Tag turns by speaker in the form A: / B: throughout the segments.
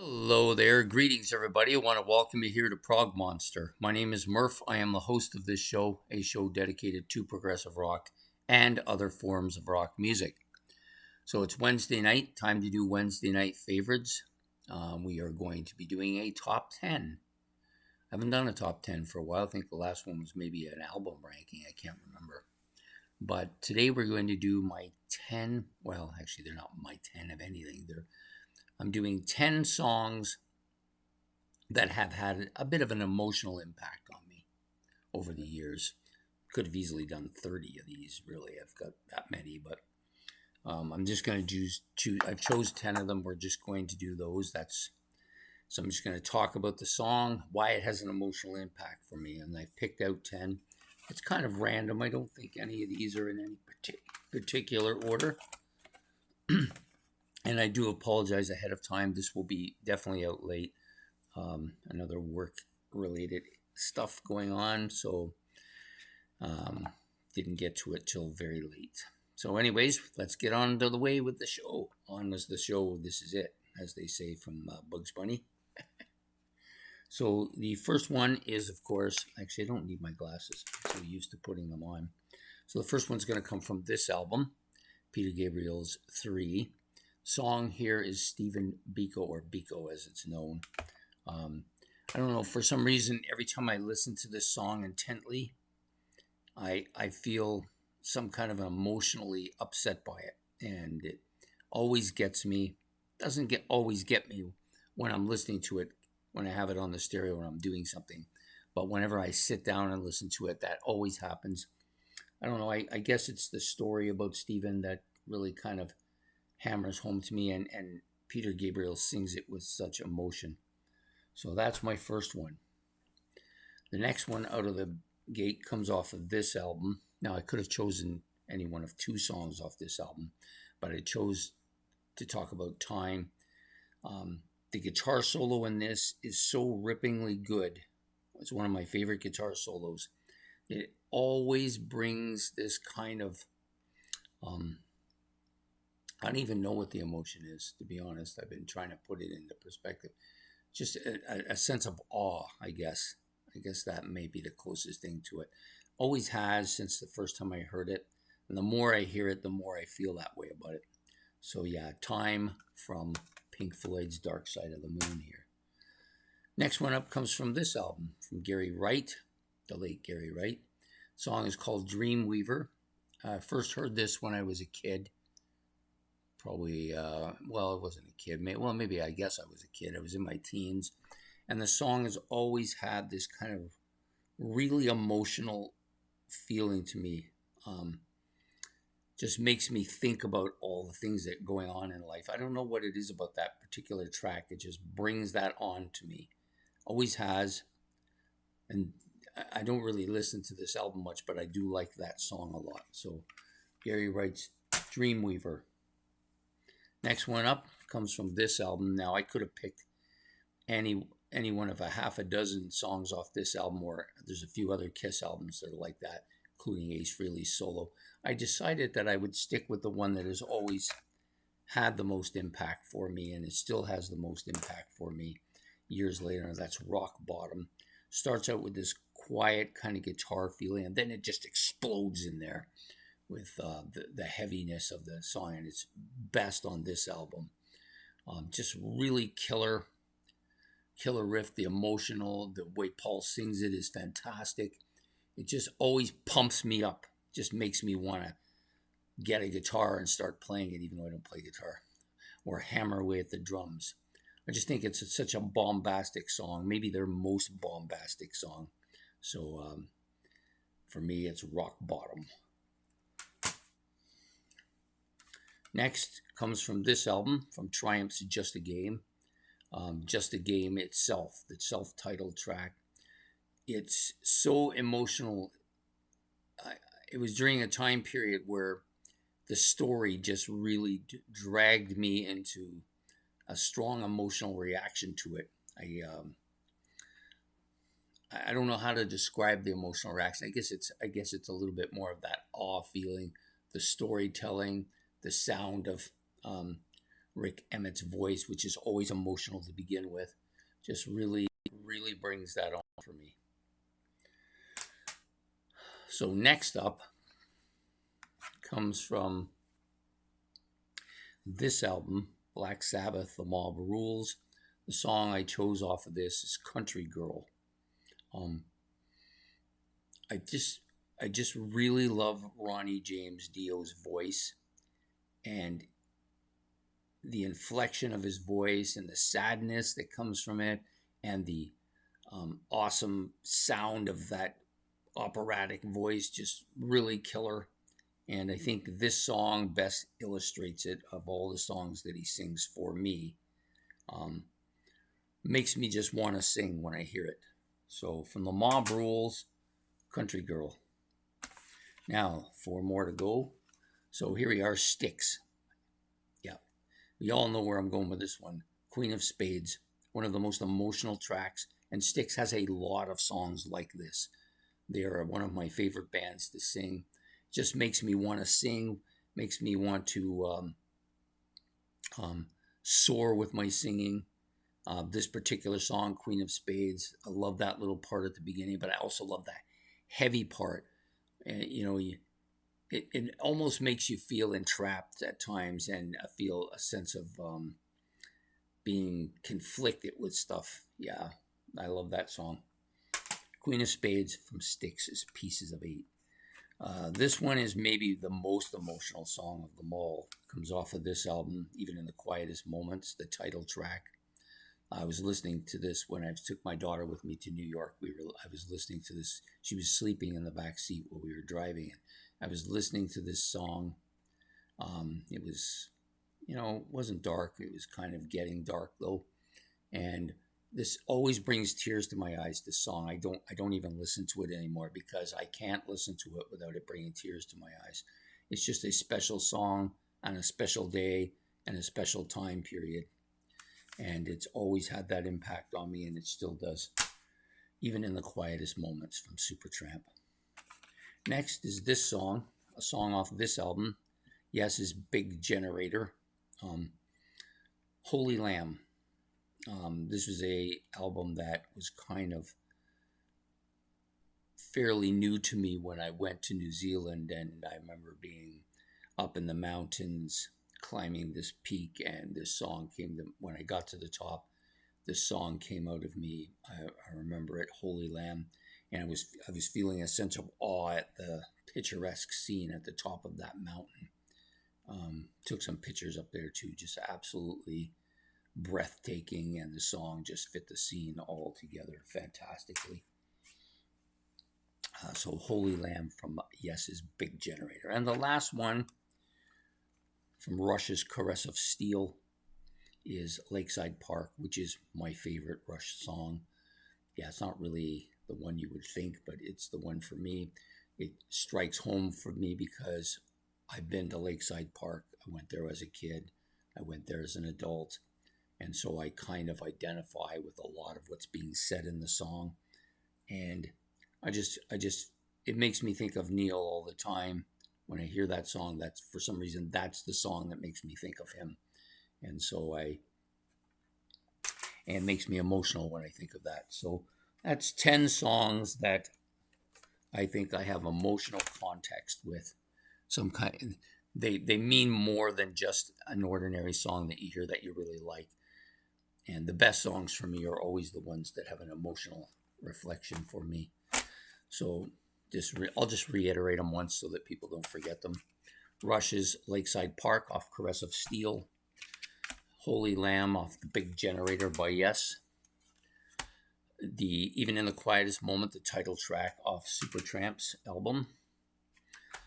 A: Hello there. Greetings, everybody. I want to welcome you here to Prog Monster. My name is Murph. I am the host of this show, a show dedicated to progressive rock and other forms of rock music. So it's Wednesday night, time to do Wednesday night favorites. We are going to be doing a top 10. I haven't done a top 10 for a while. I think the last one was maybe an album ranking. I can't remember. But today we're going to do my 10. Well, actually, they're not my 10 of anything. I'm doing 10 songs that have had a bit of an emotional impact on me over the years. Could have easily done 30 of these, really. I've got that many, but I'm just going to choose. I've chose 10 of them. We're just going to do those. So I'm just going to talk about the song, why it has an emotional impact for me, and I've picked out 10. It's kind of random. I don't think any of these are in any particular order. And I do apologize ahead of time. This will be definitely out late. Another work-related stuff going on, so didn't get to it till very late. So anyways, let's get on to the way with the show. On was the show, this is it, as they say from Bugs Bunny. So the first one is, of course, actually I don't need my glasses. I'm so used to putting them on. So the first one's going to come from this album, Peter Gabriel's 3. Song here is Stephen Biko, or Biko as it's known. I don't know, for some reason, every time I listen to this song intently, I feel some kind of emotionally upset by it. And it always gets me, doesn't always get me when I'm listening to it, when I have it on the stereo when I'm doing something. But whenever I sit down and listen to it, that always happens. I don't know, I guess it's the story about Stephen that really kind of hammers home to me, and Peter Gabriel sings it with such emotion. So that's my first one. The next one out of the gate comes off of this album. Now I could have chosen any one of 2 songs off this album, but I chose to talk about Time. The guitar solo in this is so rippingly good. It's one of my favorite guitar solos. It always brings this kind of I don't even know what the emotion is, to be honest. I've been trying to put it into perspective. Just a sense of awe, I guess. I guess that may be the closest thing to it. Always has since the first time I heard it. And the more I hear it, the more I feel that way about it. So yeah, Time from Pink Floyd's Dark Side of the Moon here. Next one up comes from this album, from Gary Wright, the late Gary Wright. The song is called Dreamweaver. I first heard this when I was a kid. Probably, I wasn't a kid. Maybe I guess I was a kid. I was in my teens. And the song has always had this kind of really emotional feeling to me. Just makes me think about all the things that are going on in life. I don't know what it is about that particular track. It just brings that on to me. Always has. And I don't really listen to this album much, but I do like that song a lot. So Gary Wright's Dreamweaver. Next one up comes from this album. Now, I could have picked any one of a half a dozen songs off this album, or there's a few other Kiss albums that are like that, including Ace Frehley's solo. I decided that I would stick with the one that has always had the most impact for me, and it still has the most impact for me years later, and that's Rock Bottom. Starts out with this quiet kind of guitar feeling, and then it just explodes in there with the heaviness of the song, and it's best on this album. Just really killer riff. The emotional, the way Paul sings it is fantastic. It just always pumps me up. Just makes me want to get a guitar and start playing it, even though I don't play guitar, or hammer away at the drums. I just think it's such a bombastic song, maybe their most bombastic song. So for me, it's Rock Bottom. Next comes from this album, from Triumph's Just a Game. Just a Game itself, the self-titled track. It's so emotional. It was during a time period where the story just really dragged me into a strong emotional reaction to it. I don't know how to describe the emotional reaction. I guess it's a little bit more of that awe feeling, the storytelling, the sound of Rick Emmett's voice, which is always emotional to begin with, just really, really brings that on for me. So next up comes from this album, Black Sabbath, The Mob Rules. The song I chose off of this is Country Girl. I just really love Ronnie James Dio's voice, and the inflection of his voice and the sadness that comes from it, and the awesome sound of that operatic voice, just really killer. And I think this song best illustrates it of all the songs that he sings for me. Makes me just want to sing when I hear it. So from The Mob Rules, Country Girl. Now, 4 more to go. So here we are, Styx. Yeah, we all know where I'm going with this one. Queen of Spades, one of the most emotional tracks. And Styx has a lot of songs like this. They are one of my favorite bands to sing. Just makes me want to sing, makes me want to soar with my singing. This particular song, Queen of Spades, I love that little part at the beginning, but I also love that heavy part. It almost makes you feel entrapped at times, and I feel a sense of being conflicted with stuff. Yeah, I love that song. Queen of Spades from Styx's Pieces of Eight. This one is maybe the most emotional song of them all. Comes off of this album, Even in the Quietest Moments, the title track. I was listening to this when I took my daughter with me to New York. I was listening to this. She was sleeping in the back seat while we were driving. I was listening to this song. It was, it wasn't dark. It was kind of getting dark though, and this always brings tears to my eyes. This song, I don't even listen to it anymore because I can't listen to it without it bringing tears to my eyes. It's just a special song on a special day and a special time period. And it's always had that impact on me, and it still does, even in the quietest moments, from Supertramp. Next is this song, a song off this album. Yes, is Big Generator. Holy Lamb. This was a album that was kind of fairly new to me when I went to New Zealand, and I remember being up in the mountains climbing this peak, and this song when I got to the top, this song came out of me. I remember it, Holy Lamb, and I was feeling a sense of awe at the picturesque scene at the top of that mountain. Took some pictures up there too, just absolutely breathtaking, and the song just fit the scene all together fantastically. So Holy Lamb from Yes's Big Generator. And the last one from Rush's Caress of Steel is Lakeside Park, which is my favorite Rush song. Yeah, it's not really the one you would think, but it's the one for me. It strikes home for me because I've been to Lakeside Park. I went there as a kid. I went there as an adult. And so I kind of identify with a lot of what's being said in the song. And it makes me think of Neil all the time. When I hear that song, for some reason, that's the song that makes me think of him. And so and it makes me emotional when I think of that. So that's 10 songs that I think I have emotional context with. Some kind, they mean more than just an ordinary song that you hear that you really like. And the best songs for me are always the ones that have an emotional reflection for me. So I'll just reiterate them once so that people don't forget them. Rush's Lakeside Park off Caress of Steel. Holy Lamb off the Big Generator by Yes. Even in the Quietest Moment, the title track off Supertramp's album.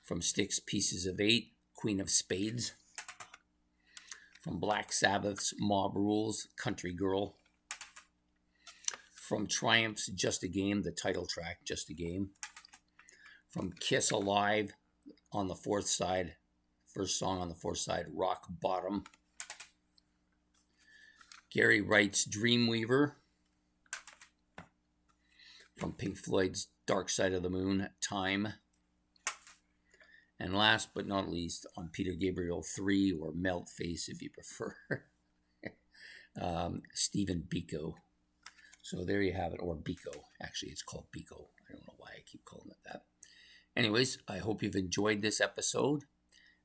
A: From Styx, Pieces of Eight, Queen of Spades. From Black Sabbath's Mob Rules, Country Girl. From Triumph's Just a Game, the title track, Just a Game. From Kiss Alive on the fourth side, first song on the fourth side, Rock Bottom. Gary Wright's Dreamweaver. From Pink Floyd's Dark Side of the Moon, Time. And last but not least, on Peter Gabriel 3, or Melt Face if you prefer, Stephen Biko. So there you have it, or Biko. Actually, it's called Biko. I don't know why I keep calling it that. Anyways, I hope you've enjoyed this episode.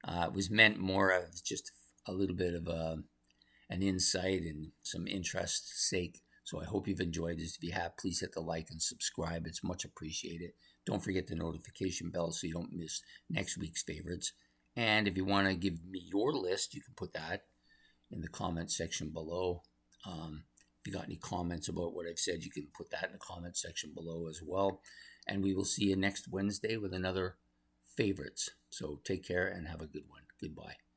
A: It was meant more as just a little bit of an insight and some interest sake. So I hope you've enjoyed this. If you have, please hit the like and subscribe. It's much appreciated. Don't forget the notification bell so you don't miss next week's favorites. And if you want to give me your list, you can put that in the comment section below. If you got any comments about what I've said, you can put that in the comment section below as well. And we will see you next Wednesday with another favorites. So take care and have a good one. Goodbye.